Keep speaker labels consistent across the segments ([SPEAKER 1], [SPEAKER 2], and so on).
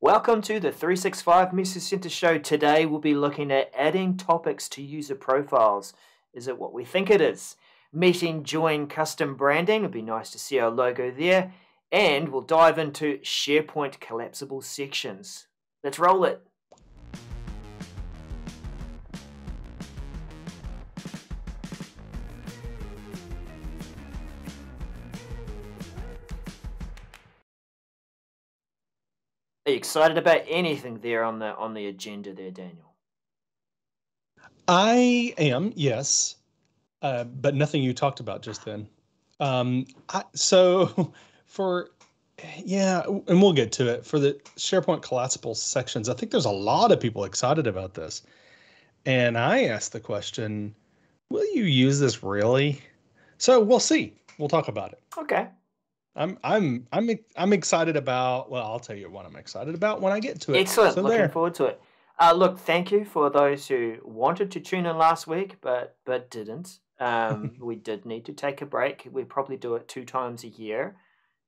[SPEAKER 1] Welcome to the 365 Message Center show. Today we'll be looking at adding topics to user profiles. Is it what we think it is? Meeting, join, custom branding. It'd be nice to see our logo there. And we'll dive into SharePoint collapsible sections. Let's roll it. Are you excited about anything there on the agenda there, Daniel?
[SPEAKER 2] I am, yes, but nothing you talked about just then. So for, yeah, and we'll get to it. For the SharePoint collapsible sections, I think there's a lot of people excited about this. And I asked the question, will you use this really? So we'll see. We'll talk about it.
[SPEAKER 1] Okay.
[SPEAKER 2] I'm excited about, well, I'll tell you what I'm excited about when I get to it.
[SPEAKER 1] Excellent.
[SPEAKER 2] So
[SPEAKER 1] Looking forward to it. Look, thank you for those who wanted to tune in last week, but didn't. We did need to take a break. We probably do it 2 times a year,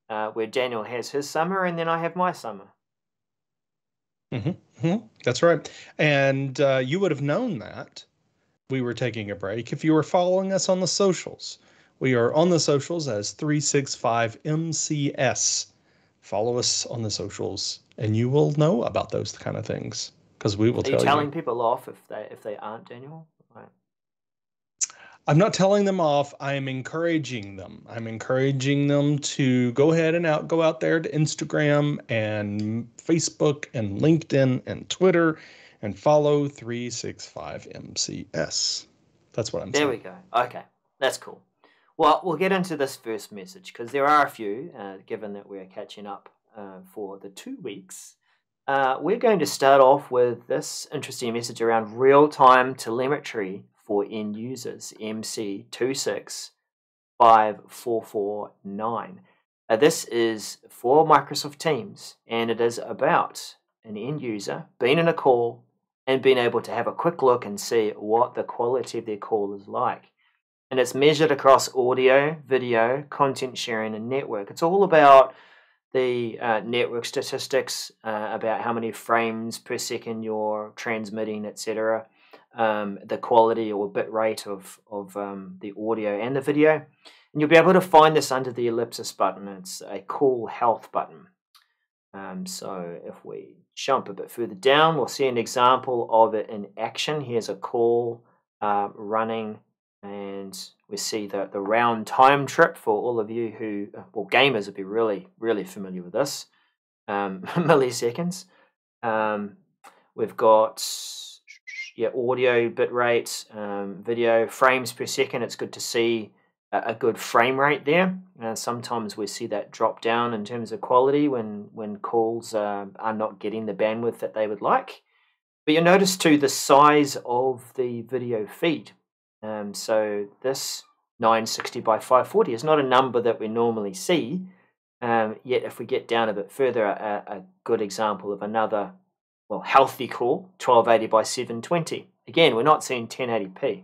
[SPEAKER 1] where Daniel has his summer and then I have my summer.
[SPEAKER 2] That's right. And you would have known that we were taking a break if you were following us on the socials. We are on the socials as 365MCS. Follow us on the socials, and you will know about those kind of things because we will tell you.
[SPEAKER 1] Are you telling people off if they aren't, Daniel? Right.
[SPEAKER 2] I'm not telling them off. I am encouraging them. I'm encouraging them to go ahead and go out there to Instagram and Facebook and LinkedIn and Twitter and follow 365MCS. That's what I'm saying.
[SPEAKER 1] There we go. Okay, that's cool. Well, we'll get into this first message because there are a few, given that we're catching up for the 2 weeks. We're going to start off with this interesting message around real-time telemetry for end users, MC26549. This is for Microsoft Teams, and it is about an end user being in a call and being able to have a quick look and see what the quality of their call is like. And it's measured across audio, video, content sharing, and network. It's all about the network statistics, about how many frames per second you're transmitting, etc. The quality or bit rate of the audio and the video. And you'll be able to find this under the ellipsis button. It's a call health button. So if we jump a bit further down, we'll see an example of it in action. Here's a call running. And we see the round time trip for all of you who, well, gamers would be really, really familiar with this. Milliseconds. We've got audio bitrate, video frames per second. It's good to see a good frame rate there. Sometimes we see that drop down in terms of quality when calls are not getting the bandwidth that they would like. But you'll notice too the size of the video feed. So this 960 by 540 is not a number that we normally see. Yet if we get down a bit further, a good example of another, well, healthy call, 1280 by 720. Again, we're not seeing 1080p.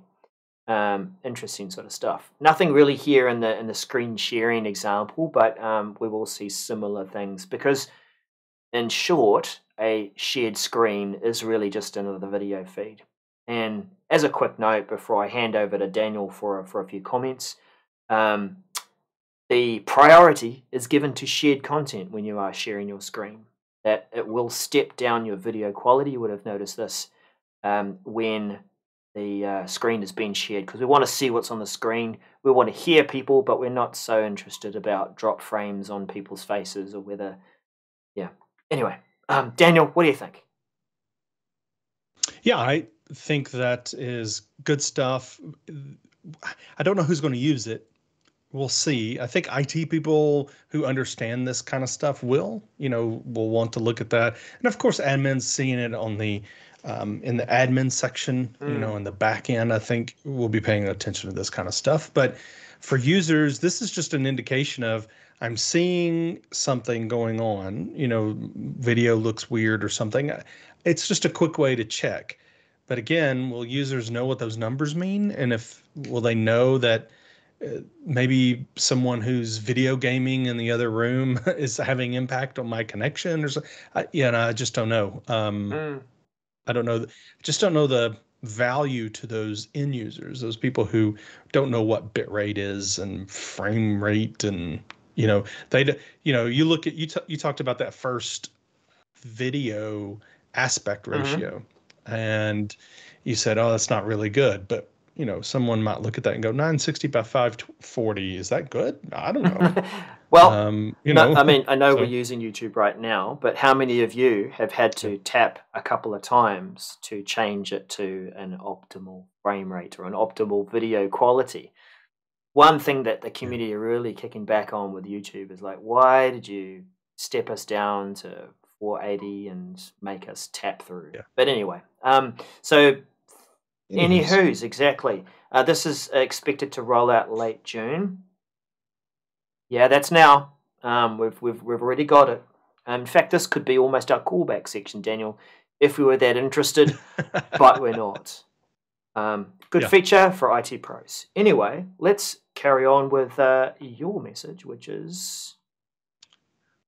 [SPEAKER 1] Interesting sort of stuff. Nothing really here in the screen sharing example, but we will see similar things because, in short, a shared screen is really just another video feed. And as a quick note, before I hand over to Daniel for a few comments, the priority is given to shared content when you are sharing your screen. That it will step down your video quality. You would have noticed this when the screen is being shared, because we want to see what's on the screen. We want to hear people, but we're not so interested about drop frames on people's faces or whether, yeah. Anyway, Daniel, what do you think?
[SPEAKER 2] Yeah, I think that is good stuff. I don't know who's going to use it. We'll see. I think IT people who understand this kind of stuff will want to look at that. And of course, admins seeing it on the in the admin section, in the back end, I think we'll be paying attention to this kind of stuff. But for users, this is just an indication of I'm seeing something going on, video looks weird or something. It's just a quick way to check. But again, will users know what those numbers mean? And will they know that maybe someone who's video gaming in the other room is having impact on my connection or so. I just don't know.
[SPEAKER 1] Mm.
[SPEAKER 2] I don't know. Just don't know the value to those end users, those people who don't know what bit rate is and frame rate, and you look at you talked about that first video aspect
[SPEAKER 1] Hmm.
[SPEAKER 2] ratio, and you said, "Oh, that's not really good," but someone might look at that and go, 960 by 540, is that good? I don't know.
[SPEAKER 1] Well, no, I mean, I know we're
[SPEAKER 2] So
[SPEAKER 1] using YouTube right now, but how many of you have had
[SPEAKER 2] yeah,
[SPEAKER 1] to tap a couple of times to change it to an optimal frame rate or an optimal video quality? One thing that the
[SPEAKER 2] yeah,
[SPEAKER 1] community are really kicking back on with YouTube is like, why did you step us down to 480 and make us tap through?
[SPEAKER 2] yeah.
[SPEAKER 1] But anyway, so
[SPEAKER 2] Anywho's,
[SPEAKER 1] anywho's exactly. This is expected to roll out late June. Yeah, that's now. We've already got it. In fact, this could be almost our callback section, Daniel, if we were that interested, but we're not. Good
[SPEAKER 2] yeah.
[SPEAKER 1] feature for IT pros. Anyway, let's carry on with your message, which is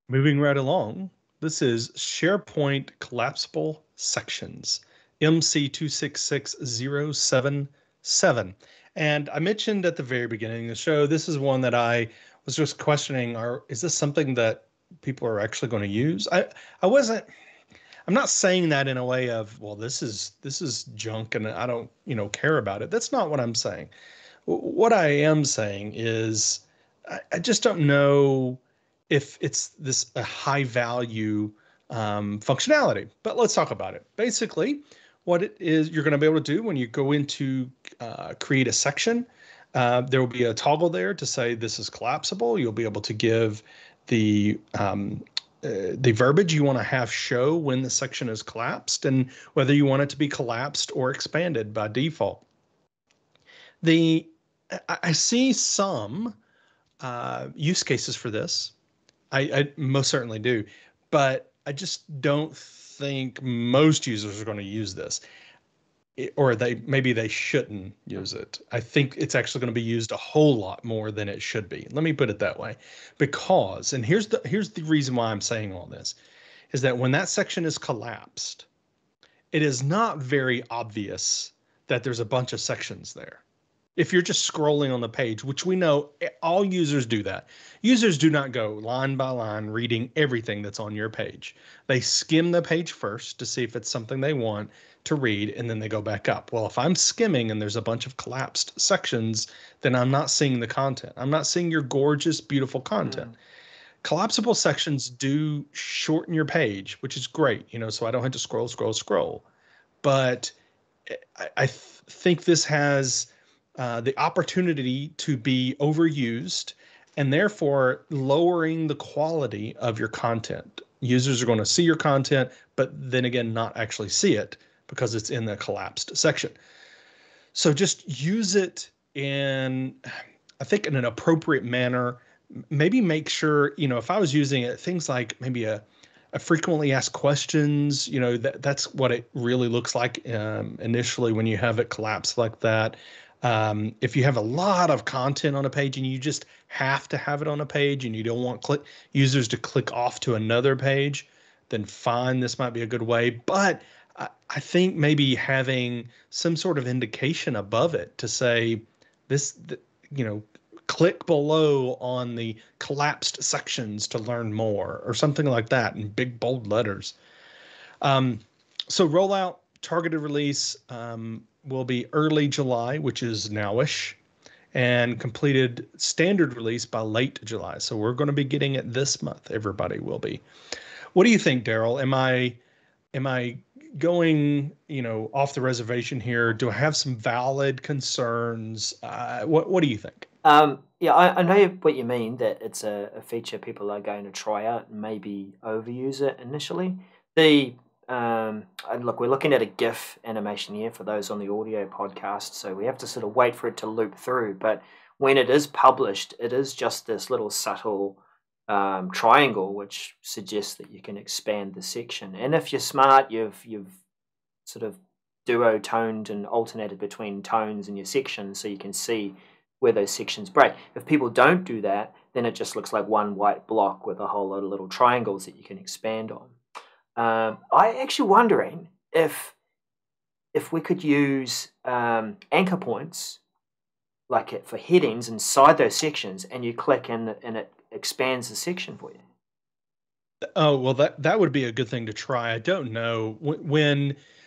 [SPEAKER 2] Moving right along, this is SharePoint Collapsible Sections, MC266077. And I mentioned at the very beginning of the show, this is one that I was just questioning, is this something that people are actually going to use? I wasn't I'm not saying that in a way of, well, this is junk and I don't, care about it. That's not what I'm saying. What I am saying is I just don't know if it's this a high value functionality. But let's talk about it. Basically, what it is you're going to be able to do when you go into create a section, there will be a toggle there to say this is collapsible. You'll be able to give the verbiage you want to have show when the section is collapsed and whether you want it to be collapsed or expanded by default. The I see some use cases for this. I most certainly do, but I just don't think most users are going to use this, or maybe they shouldn't use it. I think it's actually going to be used a whole lot more than it should be. Let me put it that way, because, and here's the reason why I'm saying all this, is that when that section is collapsed, it is not very obvious that there's a bunch of sections there. If you're just scrolling on the page, which we know all users do that. Users do not go line by line reading everything that's on your page. They skim the page first to see if it's something they want to read, and then they go back up. Well, if I'm skimming and there's a bunch of collapsed sections, then I'm not seeing the content. I'm not seeing your gorgeous, beautiful content.
[SPEAKER 1] mm,
[SPEAKER 2] Collapsible sections do shorten your page, which is great, so I don't have to scroll. But I think this has the opportunity to be overused and therefore lowering the quality of your content. Users are going to see your content, but then again, not actually see it because it's in the collapsed section. So just use it in, I think, in an appropriate manner. Maybe make sure, if I was using it, things like maybe a frequently asked questions, that's what it really looks like initially when you have it collapsed like that. If you have a lot of content on a page and you just have to have it on a page and you don't want users to click off to another page, then fine, this might be a good way. But I think maybe having some sort of indication above it to say this, you know, click below on the collapsed sections to learn more or something like that in big bold letters. Um, so rollout targeted release will be early July, which is nowish, and completed standard release by late July. So we're going to be getting it this month. Everybody will be. What do you think, Daryl? Am I going, off the reservation here? Do I have some valid concerns? What do you think?
[SPEAKER 1] yeah, I know what you mean, that it's a feature people are going to try out and maybe overuse it initially. And look, we're looking at a GIF animation here for those on the audio podcast, so we have to sort of wait for it to loop through. But when it is published, it is just this little subtle triangle, which suggests that you can expand the section. And if you're smart, you've sort of duo toned and alternated between tones in your section, so you can see where those sections break. If people don't do that, then it just looks like one white block with a whole lot of little triangles that you can expand on. I actually wondering if we could use anchor points like it for headings inside those sections, and you click and it expands the section for you.
[SPEAKER 2] Oh, well, that would be a good thing to try. I don't know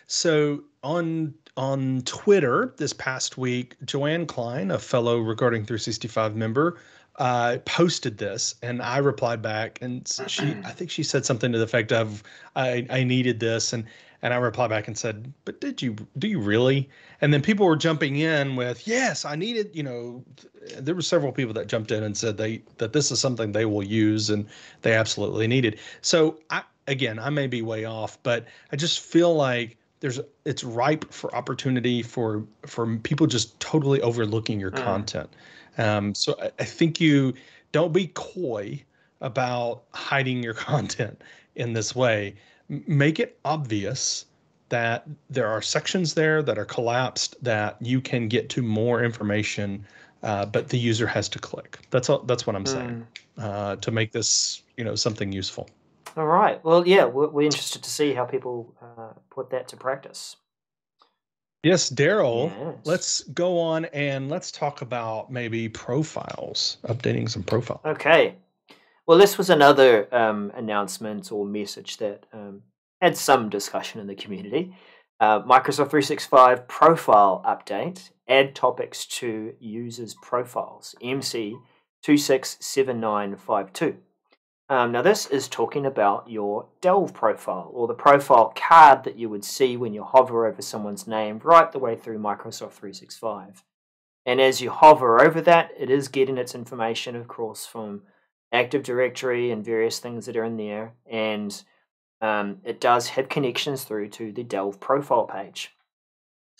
[SPEAKER 2] so on Twitter this past week, Joanne Klein, a fellow Regarding 365 member, posted this, and I replied back, and I think she said something to the effect of, I needed this, and I replied back and said, but do you really? And then people were jumping in with, yes, I needed, there were several people that jumped in and said that this is something they will use and they absolutely needed. So I may be way off, but I just feel like it's ripe for opportunity for people just totally overlooking your content. So I think you don't be coy about hiding your content in this way. Make it obvious that there are sections there that are collapsed, that you can get to more information, but the user has to click. That's what I'm saying, to make this, something useful.
[SPEAKER 1] All right. Well, yeah, we're interested to see how people put that to practice.
[SPEAKER 2] Yes, Daryl,
[SPEAKER 1] Yes.
[SPEAKER 2] let's go on and let's talk about maybe profiles, updating some profiles.
[SPEAKER 1] Okay. Well, this was another announcement or message that had some discussion in the community. Microsoft 365 profile update, add topics to users' profiles, MC 267952. Now, this is talking about your Delve profile, or the profile card that you would see when you hover over someone's name right the way through Microsoft 365. And as you hover over that, it is getting its information, of course, from Active Directory and various things that are in there. And it does have connections through to the Delve profile page.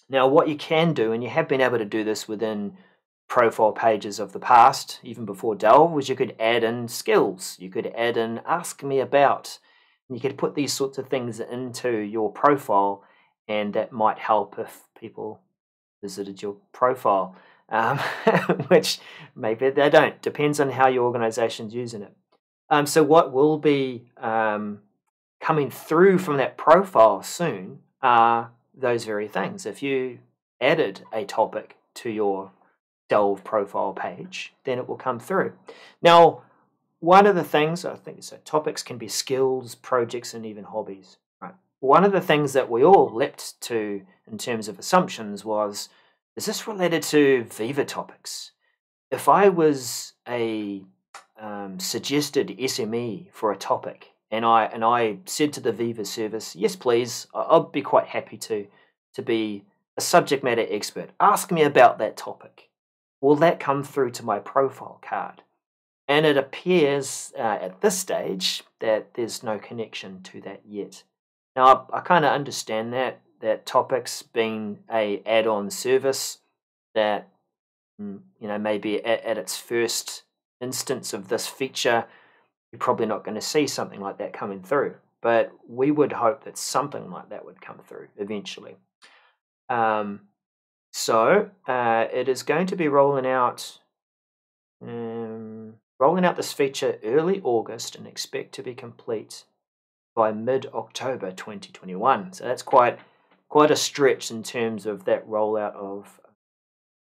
[SPEAKER 1] Now, what you can do, and you have been able to do this within profile pages of the past, even before Delve, was you could add in skills. You could add in Ask Me About. And you could put these sorts of things into your profile, and that might help if people visited your profile, which maybe they don't. Depends on how your organization's using it. So what will be coming through from that profile soon are those very things. If you added a topic to your Delve profile page, then it will come through. Now, one of the things, I think so, topics can be skills, projects, and even hobbies. Right. One of the things that we all leapt to in terms of assumptions was, is this related to Viva topics? If I was a suggested SME for a topic, and I said to the Viva service, yes, please, I'll be quite happy to be a subject matter expert. Ask me about that topic. Will that come through to my profile card? And it appears at this stage that there's no connection to that yet. Now, I kind of understand that topics being a add-on service that maybe at its first instance of this feature, you're probably not going to see something like that coming through. But we would hope that something like that would come through eventually. So it is going to be rolling out this feature early August and expect to be complete by mid-October 2021. So that's quite a stretch in terms of that rollout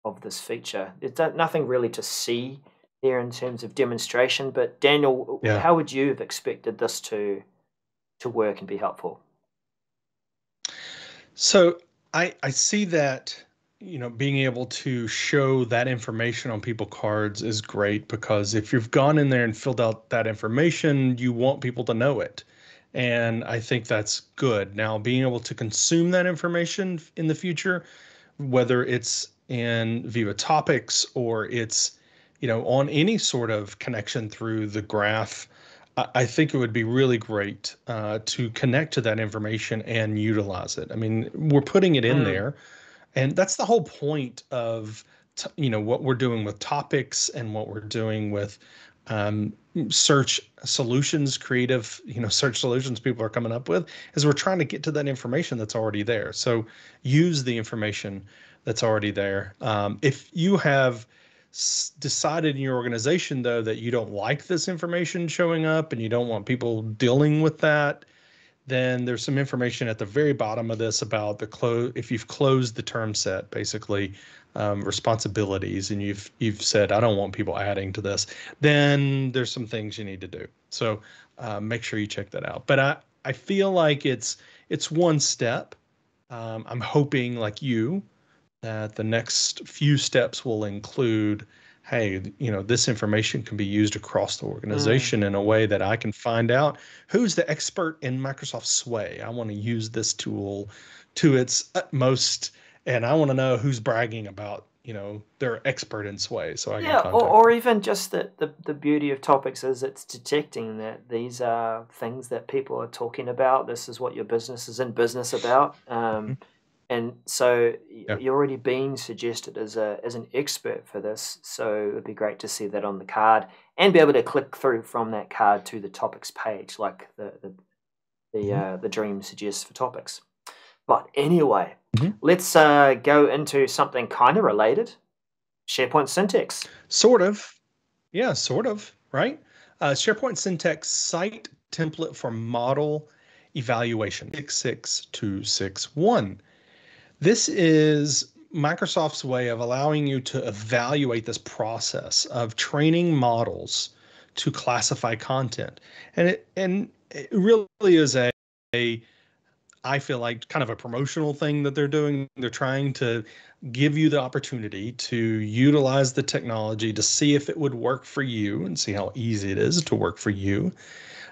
[SPEAKER 1] of this feature. There's nothing really to see there in terms of demonstration. But Daniel, how would you have expected this to work and be helpful?
[SPEAKER 2] So I see that, being able to show that information on people cards is great, because if you've gone in there and filled out that information, you want people to know it. And I think that's good. Now, being able to consume that information in the future, whether it's in Viva Topics or it's, on any sort of connection through the graph, I think it would be really great to connect to that information and utilize it. I mean, we're putting it in there. And that's the whole point of, what we're doing with topics and what we're doing with search solutions, creative, search solutions people are coming up with, is we're trying to get to that information that's already there. So use the information that's already there. If you have decided in your organization, though, that you don't like this information showing up and you don't want people dealing with that, then there's some information at the very bottom of this about the close. If you've closed the term set, basically responsibilities, and you've said, I don't want people adding to this, then there's some things you need to do. So make sure you check that out. But I feel like it's one step. I'm hoping, like you, that the next few steps will include, hey, this information can be used across the organization in a way that I can find out who's the expert in Microsoft Sway. I want to use this tool to its utmost, and I want to know who's bragging about, they're expert in Sway, so I can contact
[SPEAKER 1] or
[SPEAKER 2] them.
[SPEAKER 1] even just the beauty of topics is it's detecting that these are things that people are talking about. This is what your business is in business about. And so
[SPEAKER 2] Yeah.
[SPEAKER 1] you're already being suggested as an expert for this. So it'd be great to see that on the card and be able to click through from that card to the topics page, like the dream suggests for topics. But anyway, let's go into something kind of related. SharePoint Syntex.
[SPEAKER 2] Sort of. Yeah, sort of, right? SharePoint Syntex site template for model evaluation 66261. This is Microsoft's way of allowing you to evaluate this process of training models to classify content. And it really is I feel like kind of a promotional thing that they're doing. They're trying to give you the opportunity to utilize the technology to see if it would work for you and see how easy it is to work for you,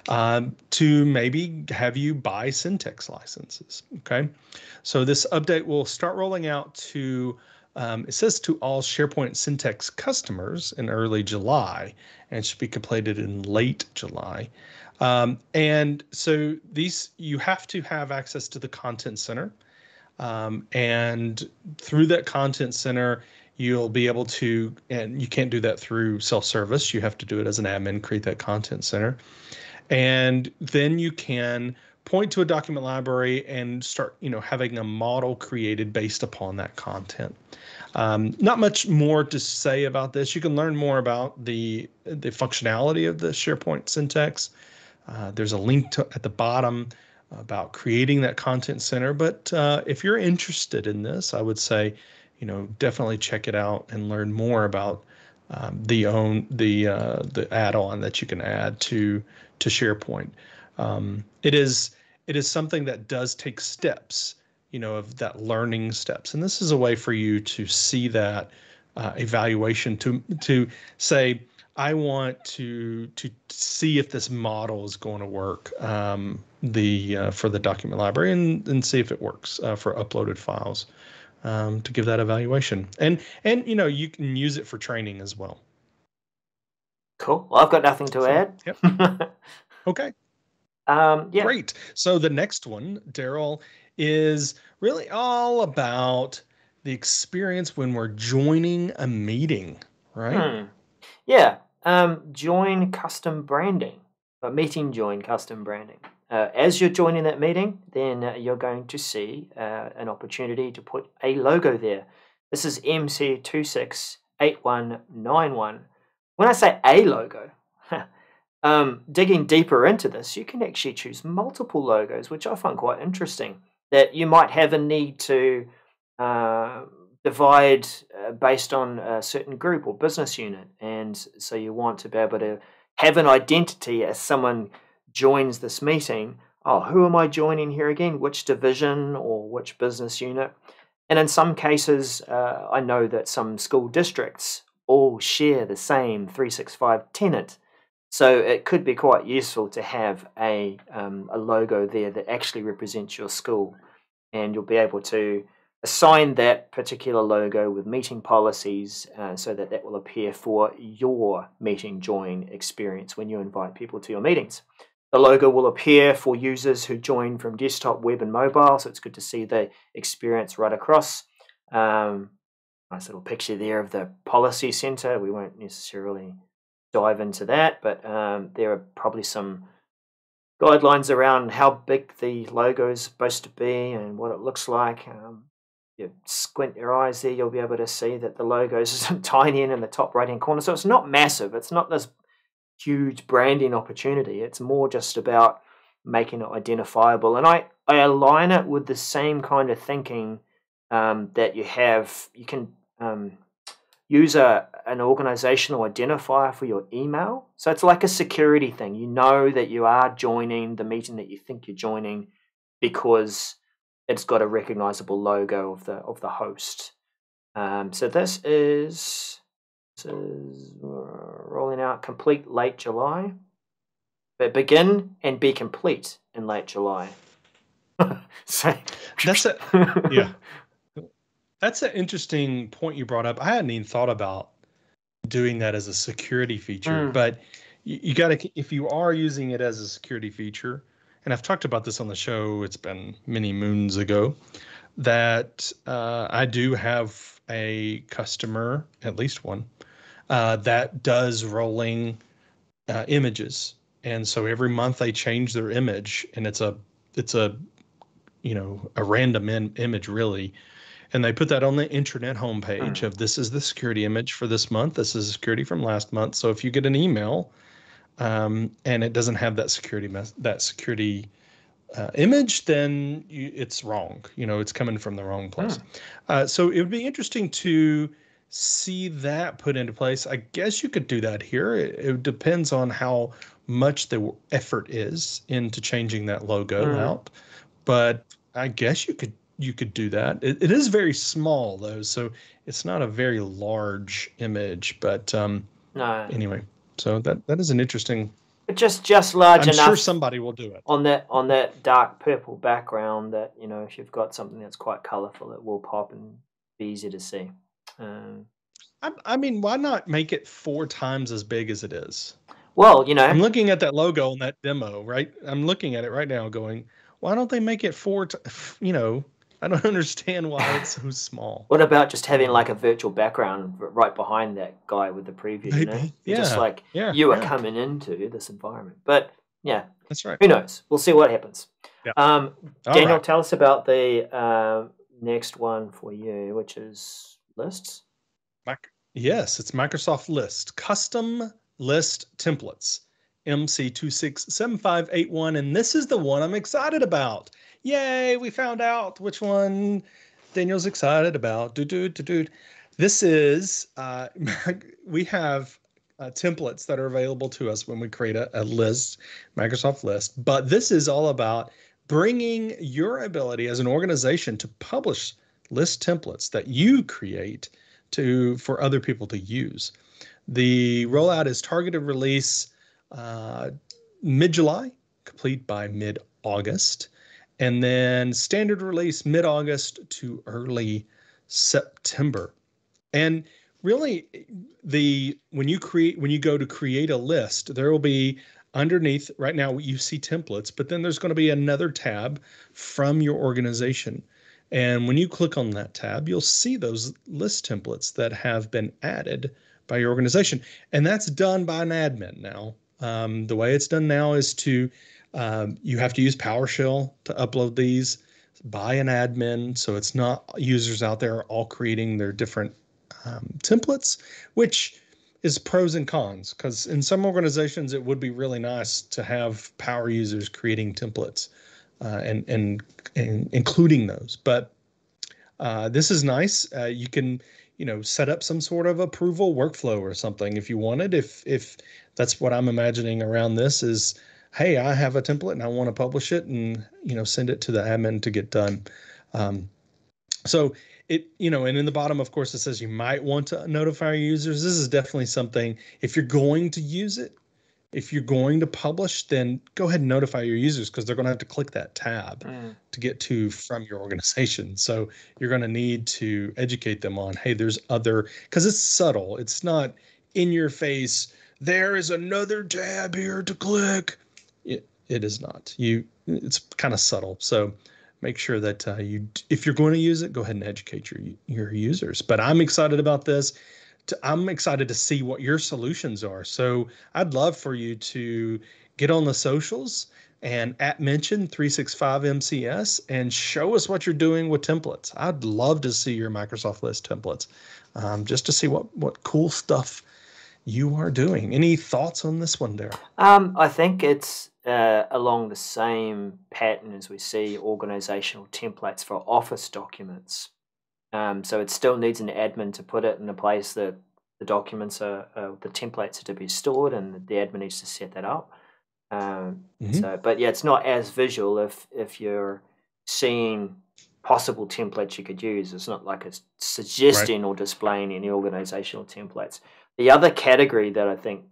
[SPEAKER 2] to maybe have you buy Syntex licenses. Okay. So this update will start rolling out to, it says to all SharePoint Syntex customers in early July, and should be completed in late July. And so you have to have access to the Content Center. And through that Content Center, you'll be able to, and you can't do that through self-service. You have to do it as an admin, create that Content Center. And then you can point to a document library and start, having a model created based upon that content. Not much more to say about this. You can learn more about the functionality of the SharePoint Syntex. There's a link at the bottom about creating that content center. But if you're interested in this, I would say, definitely check it out and learn more about the add-on that you can add to SharePoint. It is something that does take steps, of that learning steps, and this is a way for you to see that evaluation to say, I want to see if this model is going to work, for the document library, and see if it works for uploaded files, to give that evaluation. And you can use it for training as well.
[SPEAKER 1] Cool. Well, I've got nothing to add.
[SPEAKER 2] Yep. Okay.
[SPEAKER 1] Yeah.
[SPEAKER 2] Great. So the next one, Daryl, is really all about the experience when we're joining a meeting, right?
[SPEAKER 1] Yeah. Join custom branding. Meeting join custom branding. As you're joining that meeting, then you're going to see an opportunity to put a logo there. This is MC268191. When I say a logo, digging deeper into this, you can actually choose multiple logos, which I find quite interesting. That you might have a need to divide based on a certain group or business unit, and so you want to be able to have an identity as someone joins this meeting. Oh, who am I joining here again? Which division or which business unit? And in some cases, I know that some school districts all share the same 365 tenant. So it could be quite useful to have a logo there that actually represents your school, and you'll be able to assign that particular logo with meeting policies so that will appear for your meeting join experience when you invite people to your meetings. The logo will appear for users who join from desktop, web, and mobile, so it's good to see the experience right across. Nice little picture there of the policy center. We won't necessarily dive into that, but there are probably some guidelines around how big the logo is supposed to be and what it looks like. you squint your eyes there, you'll be able to see that the logo is tiny in the top right-hand corner. So it's not massive. It's not this huge branding opportunity. It's more just about making it identifiable. And I align it with the same kind of thinking that you have. You can use an organizational identifier for your email. So it's like a security thing. You know that you are joining the meeting that you think you're joining because it's got a recognizable logo of the host. So this is rolling out complete late July. But begin and be complete in late July. So
[SPEAKER 2] yeah. That's an interesting point you brought up. I hadn't even thought about doing that as a security feature, but you got to, if you are using it as a security feature, and I've talked about this on the show, it's been many moons ago, that I do have a customer, at least one, that does rolling images. And so every month they change their image, and it's a a random image really. And they put that on the intranet homepage of this is the security image for this month. This is security from last month. So if you get an email and it doesn't have that security image, then it's wrong. It's coming from the wrong place. So it would be interesting to see that put into place. I guess you could do that here. It depends on how much the effort is into changing that logo out. But I guess you could do that. It is very small though, so it's not a very large image. But
[SPEAKER 1] no.
[SPEAKER 2] Anyway, so that is an interesting.
[SPEAKER 1] But just large enough.
[SPEAKER 2] I'm sure somebody will do it
[SPEAKER 1] on that dark purple background. That if you've got something that's quite colorful, it will pop and be easy to see.
[SPEAKER 2] I mean, why not make it 4 times as big as it is?
[SPEAKER 1] Well,
[SPEAKER 2] I'm looking at that logo on that demo, right? I'm looking at it right now, going, why don't they make it 4? I don't understand why it's so small.
[SPEAKER 1] What about just having like a virtual background right behind that guy with the preview?
[SPEAKER 2] Maybe.
[SPEAKER 1] You're just like you are coming into this environment. But yeah,
[SPEAKER 2] that's right.
[SPEAKER 1] Who knows? We'll see what happens.
[SPEAKER 2] Yeah.
[SPEAKER 1] Daniel, tell us about the next one for you, which is lists.
[SPEAKER 2] Yes, it's Microsoft List, custom list templates, MC267581, and this is the one I'm excited about. Yay, we found out which one Daniel's excited about. This is, we have templates that are available to us when we create a list, Microsoft List, but this is all about bringing your ability as an organization to publish list templates that you create for other people to use. The rollout is targeted release mid-July, complete by mid-August, and then standard release mid-August to early September. And really, when you go to create a list, there will be underneath. Right now, you see templates, but then there's going to be another tab from your organization. And when you click on that tab, you'll see those list templates that have been added by your organization. And that's done by an admin now. The way it's done now is you have to use PowerShell to upload these by an admin. So it's not users out there all creating their different templates, which is pros and cons, because in some organizations, it would be really nice to have power users creating templates. And including those, but this is nice. You can, set up some sort of approval workflow or something if you wanted. If that's what I'm imagining around this is, hey, I have a template and I want to publish it and send it to the admin to get done. So it, and in the bottom, of course, it says you might want to notify your users. This is definitely something. If you're going to use it, if you're going to publish, then go ahead and notify your users, because they're going to have to click that tab to get from your organization. So you're going to need to educate them on, hey, there's because it's subtle. It's not in your face. There is another tab here to click. It is not. It's kind of subtle. So make sure that if you're going to use it, go ahead and educate your users. But I'm excited about this. I'm excited to see what your solutions are. So I'd love for you to get on the socials, and at mention 365 MCS and show us what you're doing with templates. I'd love to see your Microsoft List templates, just to see what cool stuff you are doing. Any thoughts on this one, Daryl?
[SPEAKER 1] I think it's along the same pattern as we see organizational templates for Office documents. So it still needs an admin to put it in a place that the documents the templates are to be stored, and the admin needs to set that up. But yeah, it's not as visual if you're seeing possible templates you could use. It's not like it's suggesting or displaying any organizational templates. The other category that I think,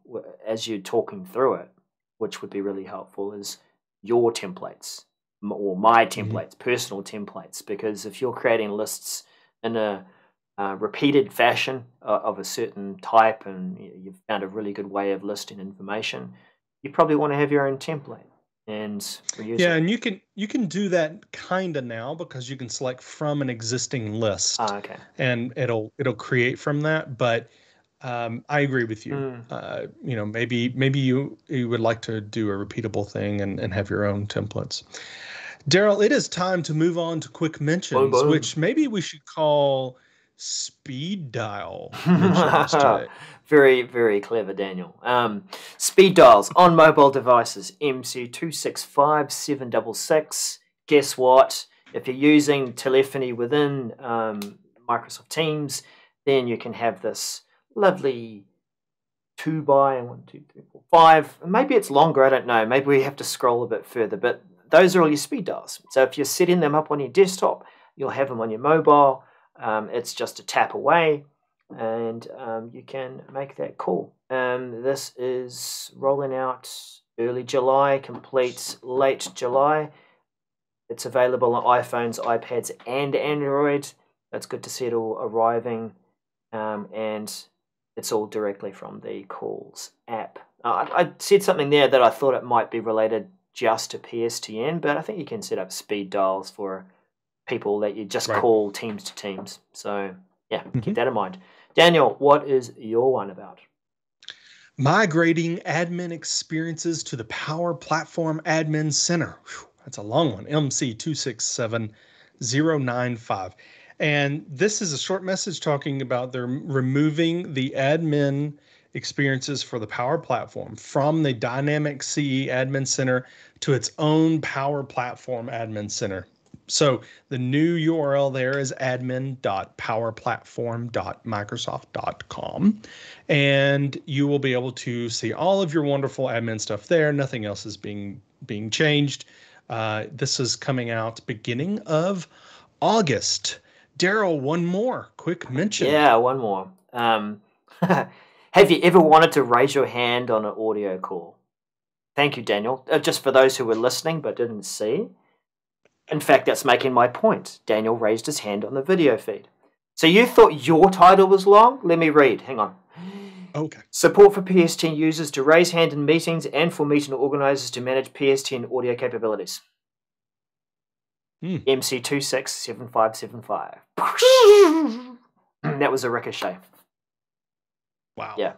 [SPEAKER 1] as you're talking through it, which would be really helpful, is your templates or my templates, personal templates. Because if you're creating lists in a repeated fashion of a certain type, and you've found a really good way of listing information, you probably want to have your own template and reuse it.
[SPEAKER 2] And you can do that kind of now, because you can select from an existing list, and it'll create from that. But I agree with you. Maybe you would like to do a repeatable thing and have your own templates. Daryl, it is time to move on to quick mentions, which maybe we should call speed dial mentions today.
[SPEAKER 1] Very, very clever, Daniel. Speed dials on mobile devices, MC265766. Guess what? If you're using telephony within Microsoft Teams, then you can have this lovely 2 by 1, 2, 3, 4, 5. Maybe it's longer, I don't know. Maybe we have to scroll a bit further, but those are all your speed dials. So if you're setting them up on your desktop, you'll have them on your mobile. It's just a tap away, and you can make that call. This is rolling out early July, complete late July. It's available on iPhones, iPads, and Android. It's good to see it all arriving, and it's all directly from the Calls app. I said something there that I thought it might be related just to PSTN, but I think you can set up speed dials for people that you just call teams to teams. So yeah, keep that in mind. Daniel, what is your one about?
[SPEAKER 2] Migrating admin experiences to the Power Platform Admin Center. Whew, that's a long one. MC267095. And this is a short message talking about they're removing the admin experiences for the Power Platform from the Dynamic CE Admin Center to its own Power Platform Admin Center. So the new URL there is admin.powerplatform.microsoft.com, and you will be able to see all of your wonderful admin stuff there. Nothing else is being changed. This is coming out beginning of August. Daryl, one more quick mention.
[SPEAKER 1] Yeah, one more. Have you ever wanted to raise your hand on an audio call? Thank you, Daniel. Just for those who were listening but didn't see. In fact, that's making my point. Daniel raised his hand on the video feed. So you thought your title was long? Let me read. Hang on.
[SPEAKER 2] Okay.
[SPEAKER 1] Support for PSTN users to raise hand in meetings and for meeting organizers to manage PSTN audio capabilities. MC267575. That was a ricochet.
[SPEAKER 2] Wow.
[SPEAKER 1] Yeah.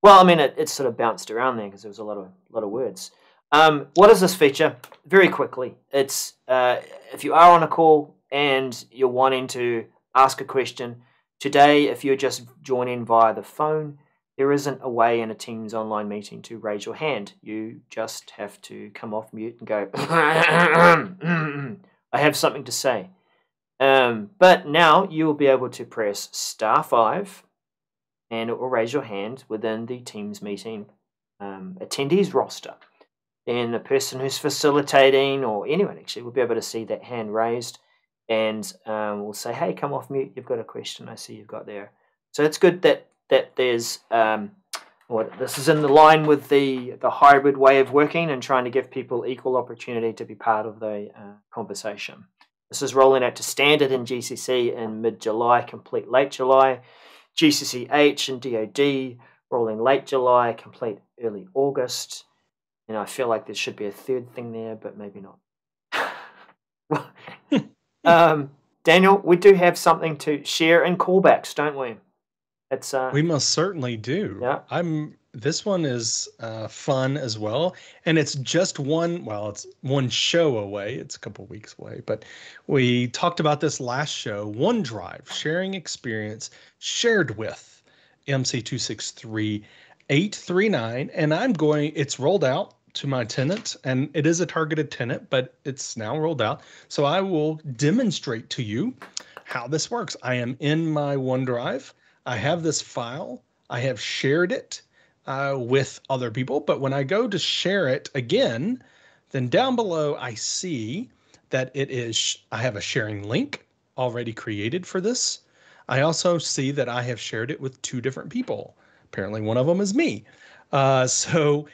[SPEAKER 1] Well, I mean, it sort of bounced around there because there was a lot of words. What is this feature? Very quickly, it's if you are on a call and you're wanting to ask a question today, if you're just joining via the phone, there isn't a way in a Teams online meeting to raise your hand. You just have to come off mute and go, I have something to say. But now you will be able to press *5 and it will raise your hand within the Teams meeting attendees roster. And the person who's facilitating, or anyone actually, will be able to see that hand raised, and we'll say, hey, come off mute, you've got a question I see you've got there. So it's good that there's, this is in the line with the hybrid way of working and trying to give people equal opportunity to be part of the conversation. This is rolling out to standard in GCC in mid-July, complete late July. GCC-H and DoD rolling late July, complete early August. And I feel like there should be a third thing there, but maybe not. Daniel, we do have something to share in callbacks, don't we? It's
[SPEAKER 2] we most certainly do.
[SPEAKER 1] Yeah.
[SPEAKER 2] I'm this one is fun as well. And it's just it's one show away. It's a couple weeks away, but we talked about this last show, OneDrive, sharing experience shared with MC263839. And it's rolled out to my tenant, and it is a targeted tenant, but it's now rolled out. So I will demonstrate to you how this works. I am in my OneDrive. I have this file. I have shared it with other people. But when I go to share it again, then down below I see that I have a sharing link already created for this. I also see that I have shared it with 2 different people. Apparently one of them is me. So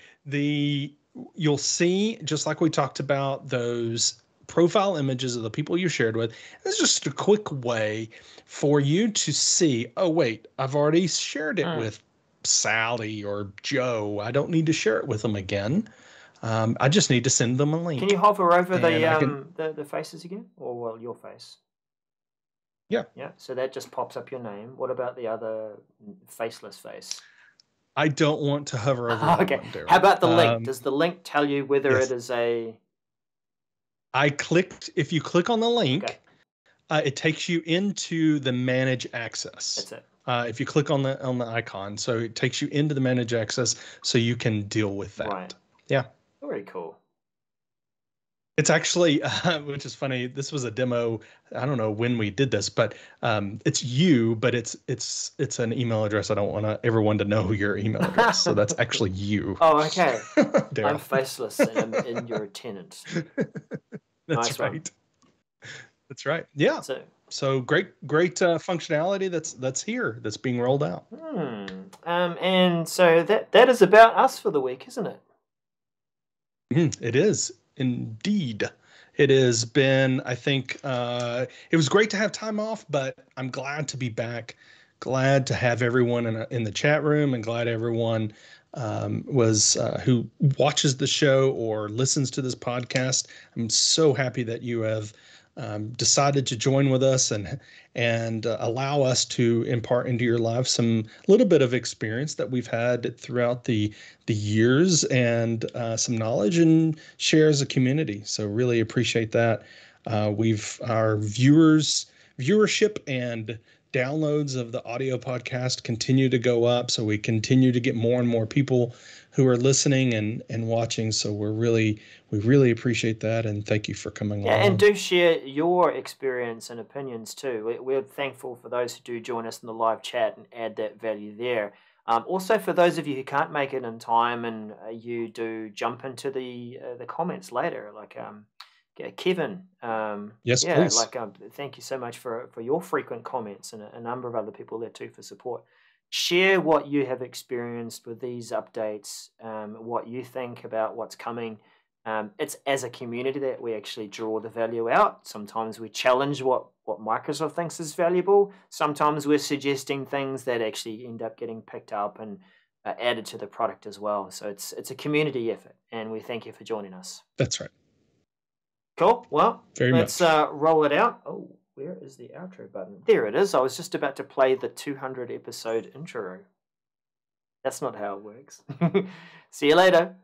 [SPEAKER 2] you'll see, just like we talked about, those profile images of the people you shared with. It's just a quick way for you to see, oh, wait, I've already shared it with Sally or Joe. I don't need to share it with them again. I just need to send them a link.
[SPEAKER 1] Can you hover over the faces again? Or, well, your face?
[SPEAKER 2] Yeah.
[SPEAKER 1] Yeah, so that just pops up your name. What about the other faceless face?
[SPEAKER 2] I don't want to hover over that one, Daryl.
[SPEAKER 1] How about the link? Does the link tell you whether
[SPEAKER 2] yes.
[SPEAKER 1] it is a...
[SPEAKER 2] If you click on the link, it takes you into the manage access.
[SPEAKER 1] That's it.
[SPEAKER 2] If you click on the icon, so it takes you into the manage access so you can deal with that.
[SPEAKER 1] Right.
[SPEAKER 2] Yeah.
[SPEAKER 1] Very cool.
[SPEAKER 2] It's actually, which is funny. This was a demo. I don't know when we did this, but it's you, but it's an email address. I don't want everyone to know your email address, so that's actually you.
[SPEAKER 1] Oh, okay. I'm faceless and I'm in your tenant.
[SPEAKER 2] That's
[SPEAKER 1] nice
[SPEAKER 2] right.
[SPEAKER 1] One.
[SPEAKER 2] That's right. Yeah. So great functionality that's here, that's being rolled out.
[SPEAKER 1] And so that is about us for the week, isn't it?
[SPEAKER 2] It is. Indeed. It has been, I think, it was great to have time off, but I'm glad to be back. Glad to have everyone in the chat room, and glad everyone who watches the show or listens to this podcast. I'm so happy that you have decided to join with us and allow us to impart into your life some little bit of experience that we've had throughout the years, and some knowledge, and share as a community. So really appreciate that. Our viewership and downloads of the audio podcast continue to go up, so we continue to get more and more people who are listening and watching. So we really appreciate that, and thank you for coming along.
[SPEAKER 1] And do share your experience and opinions too. We're thankful for those who do join us in the live chat and add that value there. Also, for those of you who can't make it in time, and you do jump into the comments later, like Kevin.
[SPEAKER 2] Yes, please.
[SPEAKER 1] Thank you so much for your frequent comments, and a number of other people there too for support. Share what you have experienced with these updates, what you think about what's coming. It's as a community that we actually draw the value out. Sometimes we challenge what Microsoft thinks is valuable. Sometimes we're suggesting things that actually end up getting picked up and added to the product as well. So it's a community effort, and we thank you for joining us.
[SPEAKER 2] That's right.
[SPEAKER 1] Cool. Well, let's roll it out. Oh, where is the outro button? There it is. I was just about to play the 200 episode intro. That's not how it works. See you later.